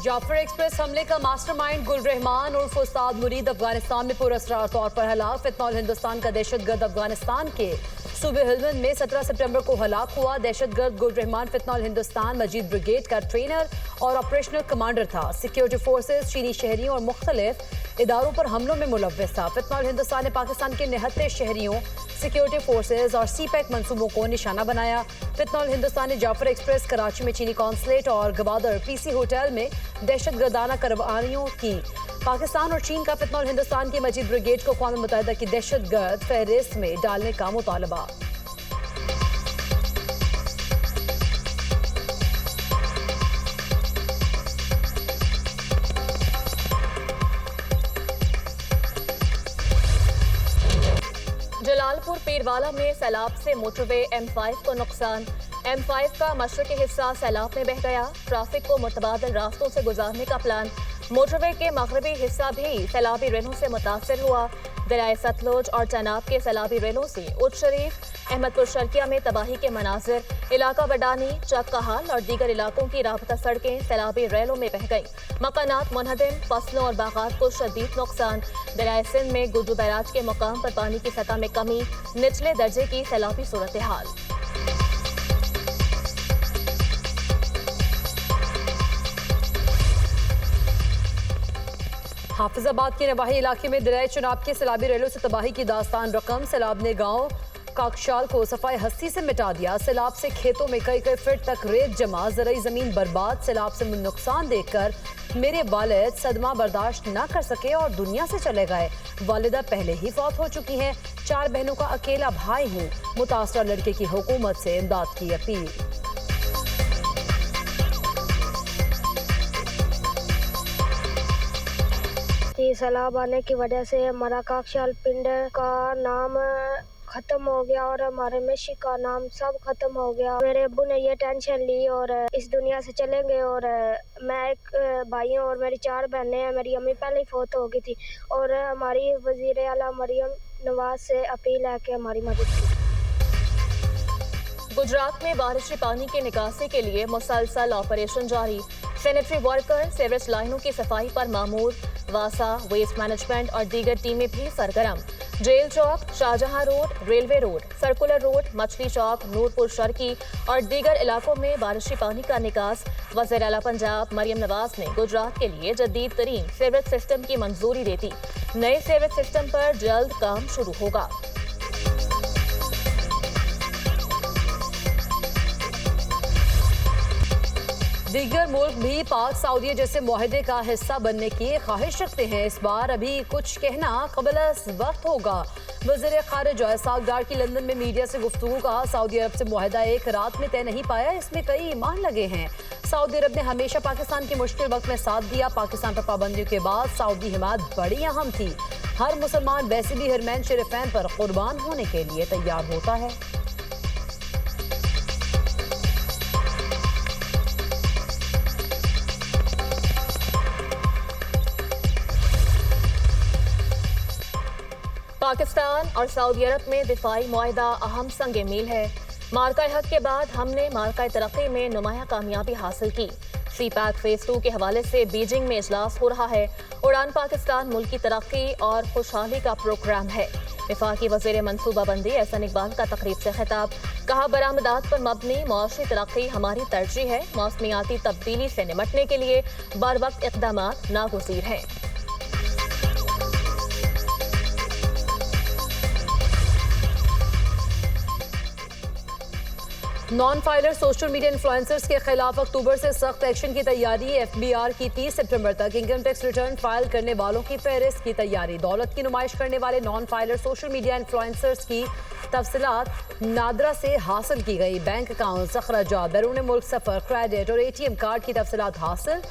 Jafar express हमले का mastermind गुल रहमान और उस्ताद मुरीद अफगानिस्तान में पुरअसरार तौर पर हलाक। फितनौल हिंदुस्तान का दहशतगर्द अफगानिस्तान के सूबे हेलमंद में 17 सितंबर को हलाक हुआ। दहशतगर्द गुल रहमान फितनौल हिंदुस्तान मजीद ब्रिगेड का ट्रेनर और ऑपरेशनल कमांडर था। सिक्योरिटी फोर्सेज चीनी शहरियों और मुख्तलिफ इदारों पर हमलों में मुलव्वस था। फितनौल हिंदुस्तान ने पाकिस्तान के 79 शहरियों, सिक्योरिटी फोर्सेज और सीपैक मंसूबों को निशाना बनाया। फितनौल हिंदुस्तान ने जाफर एक्सप्रेस, कराची में चीनी कॉन्सुलेट और गवादर पीसी होटल में दहशतगर्दाना कार्रवाइयों की। पाकिस्तान और चीन का फितनौल हिंदुस्तान की मजीद ब्रिगेड को अक़वाम मुत्तहिदा की दहशतगर्द फहरिस्त में डालने का मुतालबा। जलालपुर पीरवाला में सैलाब से मोटरवे M5 को नुकसान। M5 का मशरक़ी हिस्सा सैलाब में बह गया। ट्रैफिक को मुतबादिल रास्तों से गुजारने का प्लान। मोटरवे के मगरबी हिस्सा भी सैलाबी रेलों से मुतासर हुआ। दरियाए सतलुज और चनाब के सैलाबी रेलों से उच्च शरीफ, अहमदपुर शर्किया में तबाही के मनाजिर। इलाका बडानी, चक कहाल और दीगर इलाकों की राबता सड़कें सैलाबी रेलों में बह गईं। मकानात मुनहदम, फसलों और बागात को शदीद नुकसान। दरियाए सिंध में गुड्डू बैराज के मुकाम पर पानी की सतह में कमी, निचले दर्जे की सैलाबी सूरत हाल। हाफिजाबाद के नवाही इलाके में दरियाए चनाब के सैलाबी रेलों से तबाही की दास्तान रकम। सैलाब ने गांव काकशाल को सफाई हस्ती से मिटा दिया। सैलाब से खेतों में कई फीट तक रेत जमा, ज़राई जमीन बर्बाद। सैलाब से नुकसान देखकर मेरे वालिद सदमा बर्दाश्त न कर सके और दुनिया से चले गए। वालिदा पहले ही फौत हो चुकी हैं। 4 बहनों का अकेला भाई हूँ। मुतासरा लड़के की हुकूमत से इमदाद की अपील। सैलाब आने की वजह से हमारा काकशाल पिंड का नाम खत्म हो गया और हमारे मिशी का नाम सब खत्म हो गया। मेरे अब्बू ने ये टेंशन ली और इस दुनिया से चले गए और मैं एक भाई हूँ और मेरी 4 बहनें हैं। मेरी अम्मी पहले ही फौत हो गई थी और हमारी वजीर आला मरियम नवाज से अपील है कि हमारी मदद की। गुजरात में बारिशी पानी की निकासी के लिए मुसलसल ऑपरेशन जारी। सैनिटरी वर्कर सीवरेज लाइनों की सफाई पर मामूर। वासा, वेस्ट मैनेजमेंट और दीगर टीमें भी सरगर्म। Jail Chowk, Shahjahan road, railway road, circular road, Machhli Chowk, Nurpur Sharki और दीगर इलाकों में बारिशी पानी का निकास। वज़ीर आला पंजाब मरियम नवाज ने गुजरात के लिए जदीद तरीन सीवरेज सिस्टम की मंजूरी दे दी। नए सीवरेज सिस्टम पर जल्द काम शुरू होगा। दीगर मुल्क भी पाक सऊदीया जैसे मुआहदे का हिस्सा बनने की ख्वाहिश रखते हैं। इस बार अभी कुछ कहना क़ब्ल वक्त होगा। वज़ीर ख़ारिजा इसाक डार की लंदन में मीडिया से गुफ्तगू। कहा, सऊदी अरब से मुआहदा एक रात में तय नहीं पाया, इसमें कई ईमान लगे हैं। सऊदी अरब ने हमेशा पाकिस्तान के मुश्किल वक्त में साथ दिया। पाकिस्तान पर पाबंदियों के बाद सऊदी हिमायत बड़ी अहम थी। हर मुसलमान वैसे भी हरमैन शरीफैन पर कुर्बान होने के लिए तैयार होता है। पाकिस्तान और सऊदी अरब में दिफाई मुआहदा अहम संग मील है। मार्का हक के बाद हमने मार्का तरक्की में नुमाया कामयाबी हासिल की। सीपैक फेज 2 के हवाले से बीजिंग में इजलास हो रहा है। उड़ान पाकिस्तान मुल्क की तरक्की और खुशहाली का प्रोग्राम है। वफाकी वज़ीर मनसूबाबंदी एहसन इकबाल का तकरीब से खिताब। कहा, बरामदात पर मबनी मुआशी तरक्की हमारी तरजीह है। मौसमियाती तब्दीली से निमटने के लिए बर वक्त इक़दामात नागुज़ीर हैं। Non filer social media influencers के खिलाफ अक्टूबर से सख्त एक्शन की तैयारी। FBI की 30 सितंबर तक इनकम टैक्स रिटर्न फाइल करने वालों की फहरिस्त की तैयारी। दौलत की नुमाइश करने वाले non filer social media influencers की तफसीलात नादरा से हासिल की गई। बैंक अकाउंट, अखराजात, बैरून मुल्क सफर, क्रेडिट और ATM कार्ड की तफसीलात हासिल।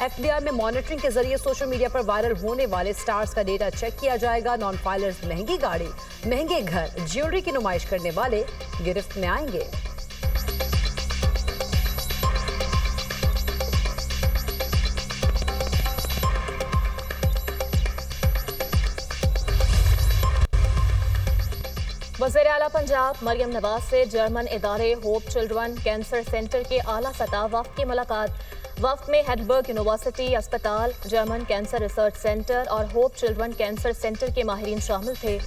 FBI में मॉनिटरिंग के जरिए सोशल मीडिया पर वायरल होने वाले स्टार्स का डेटा चेक किया जाएगा। नॉन फाइलर्स महंगी गाड़ी, महंगे घर, ज्वेलरी की नुमाइश करने वाले गिरफ्त में आएंगे। वज़ीर आला पंजाब मरियम नवाज से जर्मन इदारे होप चिल्ड्रन कैंसर सेंटर के आला सतह वफ़द की मुलाकात। वफ्द में हेडलबर्ग यूनिवर्सिटी अस्पताल, जर्मन कैंसर रिसर्च सेंटर और होप चिल्ड्रन कैंसर सेंटर के माहिरीन शामिल थे।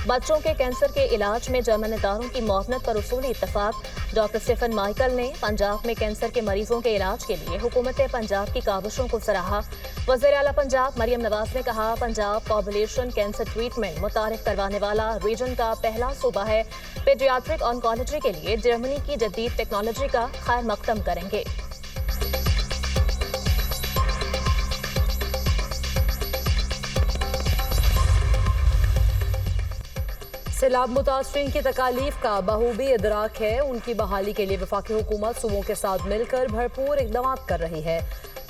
बच्चों के कैंसर के इलाज में जर्मन इदारों की मुआवनत पर उसूली इत्तफाक। डॉक्टर स्टीफन माइकल ने पंजाब में कैंसर के मरीजों के इलाज के लिए हुकूमत पंजाब की काविशों को सराहा। वज़ीर आला पंजाब मरियम नवाज ने कहा, पंजाब पॉपुलेशन कैंसर ट्रीटमेंट मुतारिफ करवाने वाला रीजन का पहला सूबा है। पीडियाट्रिक ऑन्कोलॉजी के लिए जर्मनी की जदीद टेक्नोलॉजी का खैर मकदम करेंगे। सैलाब मुतासरीन की तकालीफ का बखूबी इदराक है। उनकी बहाली के लिए वफाकी हुकूमत सूबों के साथ मिलकर भरपूर इकदाम कर रही है।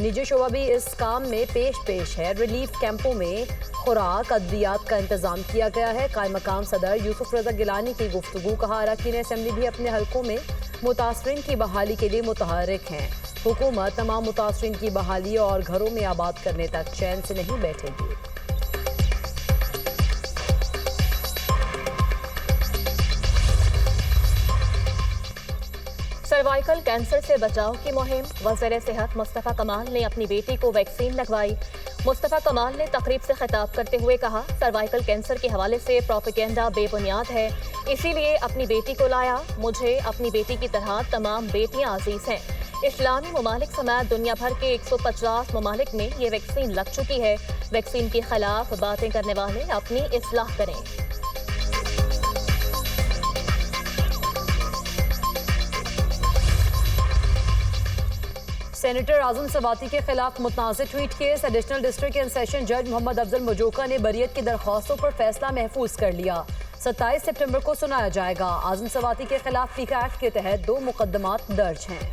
निजी शोबा भी इस काम में पेश है। रिलीफ कैंपों में खुराक अद्वियात का इंतजाम किया गया है। कायम मकाम सदर यूसुफ रजा गिलानी की गुफ्तगू। कहा, अरकान असम्बली भी अपने हलकों में मुतासरीन की बहाली के लिए मुतहर्रिक हैं। हुकूमत तमाम मुतासरीन की बहाली और घरों में आबाद करने तक चैन से नहीं बैठेगी। सर्वाइकल कैंसर से बचाव की मुहिम। वज़ीर सेहत मुस्तफ़ा कमाल ने अपनी बेटी को वैक्सीन लगवाई। मुस्तफ़ा कमाल ने तकरीब से खिताब करते हुए कहा, सर्वाइकल कैंसर के हवाले से प्रोपेगेंडा बेबुनियाद है, इसीलिए अपनी बेटी को लाया। मुझे अपनी बेटी की तरह तमाम बेटियां अजीज हैं। इस्लामी ममालिक समेत दुनिया भर के 150 ममालिक में ये वैक्सीन लग चुकी है। वैक्सीन के खिलाफ बातें करने वाले अपनी इस्लाह करें। सेनेटर आजम सवाती के खिलाफ मुतनाज़िर tweet case. Additional district and session जज मोहम्मद अफजल मजोका ने बरियत की दरख्वास्तों पर फैसला महफूज कर लिया। 27 सितंबर को सुनाया जाएगा। आजम सवाती के खिलाफ टीका एक्ट के तहत 2 मुकदमात दर्ज हैं।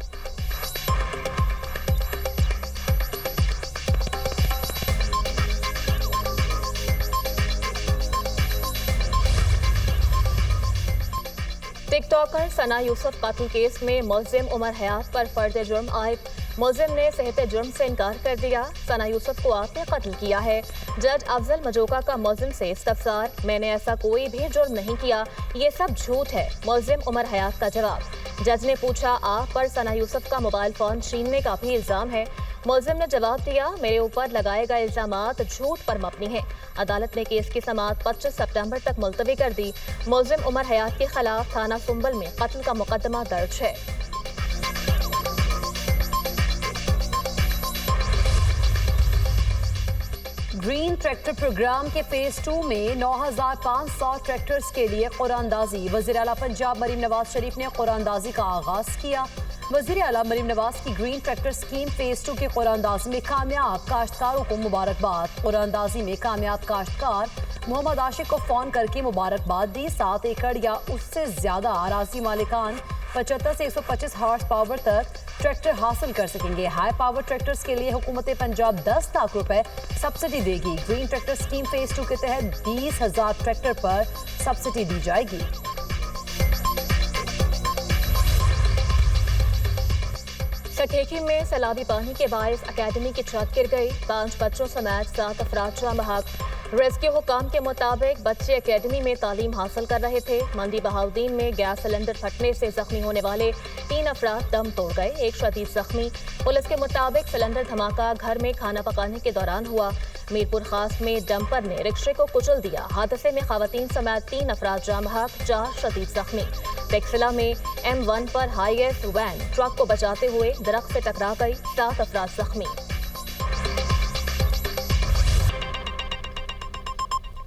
टिकटॉकर सना यूसुफ कत्ल केस में मुल्जिम उमर हयात पर फर्द जुर्म आयद। मुल्जिम ने सेहत जुर्म से इनकार कर दिया। सना यूसुफ को आपने कत्ल किया है। जज अफजल मजोका का मुल्जिम से इस्तफसार, मैंने ऐसा कोई भी जुर्म नहीं किया, ये सब झूठ है। मुल्जिम उमर हयात का जवाब। जज ने पूछा, आप पर सना यूसुफ का मोबाइल फोन छीनने का भी इल्जाम है। मुल्जिम ने जवाब दिया, मेरे ऊपर लगाए गए इल्जामात झूठ पर मबनी हैं। अदालत ने केस की समाअत 25 सितंबर तक मुलतवी कर दी। मुल्जिम उमर हयात के खिलाफ थाना सुंबल में कत्ल का मुकदमा दर्ज है। ग्रीन ट्रैक्टर प्रोग्राम के फेज 2 में 9500 ट्रैक्टर्स के लिए कुरानदाजी। वज़ीर आला पंजाब मरीम नवाज शरीफ ने कुरानदाजी का आगाज किया। वज़ीर आला मरीम नवाज की ग्रीन ट्रैक्टर स्कीम फेज 2 के कुरानदाजी में कामयाब काश्तकारों को मुबारकबाद। कुरानदाजी में कामयाब काश्तकार मोहम्मद आशिक को फोन करके मुबारकबाद दी। 7 एकड़ या उससे ज्यादा अराजी मालिकान 75 से 125 हॉर्स पावर तक ट्रैक्टर हासिल कर सकेंगे। हाई पावर ट्रैक्टर्स के लिए हुकूमत पंजाब 10 लाख रुपए सब्सिडी देगी। ग्रीन ट्रैक्टर स्कीम फेज 2 के तहत 20,000 ट्रैक्टर पर सब्सिडी दी जाएगी। सखेकी में सैलाबी पानी के बायस अकेडमी की छत गिर गई। 5 बच्चों समेत 7 अफराद जाँ बहक। रेस्क्यू हुकाम के मुताबिक बच्चे अकेडमी में तालीम हासिल कर रहे थे। मंडी बहाउद्दीन में गैस सिलेंडर फटने से जख्मी होने वाले 3 अफराद दम तोड़ गए, 1 शदीद जख्मी। पुलिस के मुताबिक सिलेंडर धमाका घर में खाना पकाने के दौरान हुआ। मीरपुर खास में डंपर ने रिक्शे को कुचल दिया। हादसे में खवातीन समेत 3 अफराद जाँ बहक, 4 शदीद जख्मी। टेक्सिला में M1 पर हाईएस्ट वैन ट्रक को बचाते हुए दरख्त से टकरा गई, 7 अफराद जख्मी।